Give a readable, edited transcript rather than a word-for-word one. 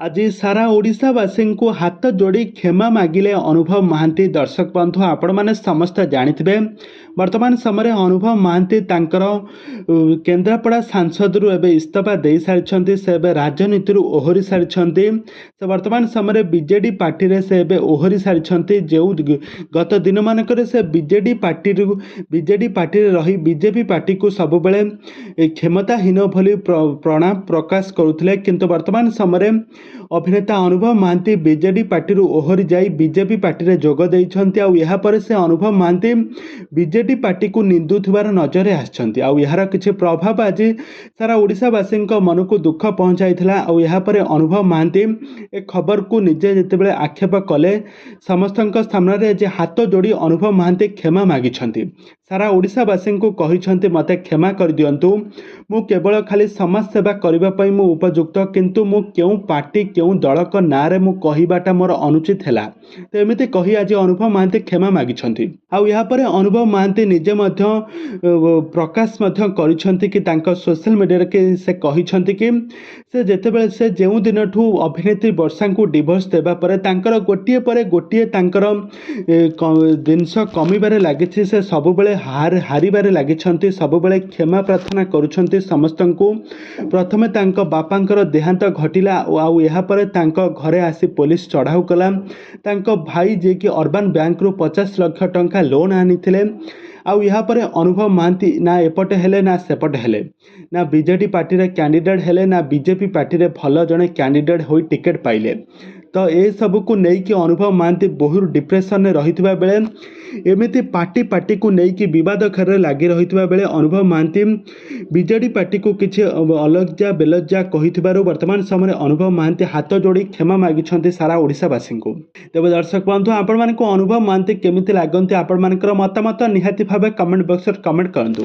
आज सारा ओडिशावासी को हाथ जोड़ी क्षमा मागिले अनुभव महांती। दर्शक बंधु आपण मैंने समस्त जानिथिबे वर्तमान समय अनुभव महांती तांकर केन्द्रापड़ा सांसद रु एबे इस्तीफा दे सारी से एबे राजनीति ओहरी सारी से वर्तमान समय बीजेडी पार्टी रे से एबे ओहरी सारी जो गत दिन मानक से बीजेडी पार्टी रे रही बीजेपी पार्टी को सब बेले क्षमताहीन भली प्रणाम प्रकाश करुथिले किंतु वर्तमान समय अभिनेता अनुभव महांती बीजेडी पार्टी ओहरी जाई बीजेपी पार्टी रे जोग देइछन्ती। आउ यहाँ पर से अनुभव महांती बीजेडी पार्टी को निंदुथिबार नजर आछन्ती। आउ यार किछि प्रभाव आज सारा ओडिशावासी मन को दुख पहुंचाइथिला। आउ यहाँ पर अनुभव महांती ए खबर को निजे जेतेबेले आक्षेप कले समस्तक सामने जे हाथ जोड़ी अनुभव महांती क्षमा मागिछन्ती। सारा ओडिशावासी को कहिछन्ती मते क्षमा कर दियंतु, मु केवल खाली समाज सेवा करबा पई मु उपयुक्त, किंतु मु केउ पार्टी केउ दल को नारे मु कहिबाटा मोर अनुचित हैला। तो एमिति कही आज अनुभव महांती क्षमा मागिछन्ती। आउ यहाँ पर अनुभव महांती निजे मध्य प्रकाश मध्य करिछन्ती कि तांका सोशल मीडिया के से कहिछन्ती कि से जेतेबेले से जेउ दिनठू अभिनेत्री वर्षा को डिवोर्स देबा परे तांकर गोटिए परे गोटिए तांकर जिनस कमिबारे लागिछि। से सब बेले हारिबारे लागिछन्ती, सब बेले क्षमा प्रार्थना करुछन्ती समस्तंकु। प्रथमे तांको बापांकर देहांत घटिला आउ यहाँ पर तांको घरे आसी पुलिस चढ़ाऊ कला। तांको भाई जे कि अर्बन बैंक रु 50 लाख टंका लोन आनिथिले। आउ यहाँ पर अनुभव महांती ना एपटे हेले ना सेपटे हेले, ना बीजेडी पार्टी रे कैंडिडेट हेले ना बीजेपी पार्टी रे भल जने कैंडिडेट होई टिकेट पाइले। तो ये सब को नहीं कि अनुभव महांती बहुत डिप्रेशन में रही बेले एमती पार्टी को नहीं कि विवाद खेर लगी रही बेले अनुभव महांती बीजेडी पार्टी को किसी अलज्जा बेलज्जा कही वर्तमान समय अनुभव महांती हाथ जोड़ी क्षमा मागिछन्ती सारा ओडिशावासी को। तेज दर्शक बंधु आपण मानक अनुभव महांती केमिति लागंती आपण मानकर मतामत निहाती भावे कमेंट बॉक्स कमेंट करंतु।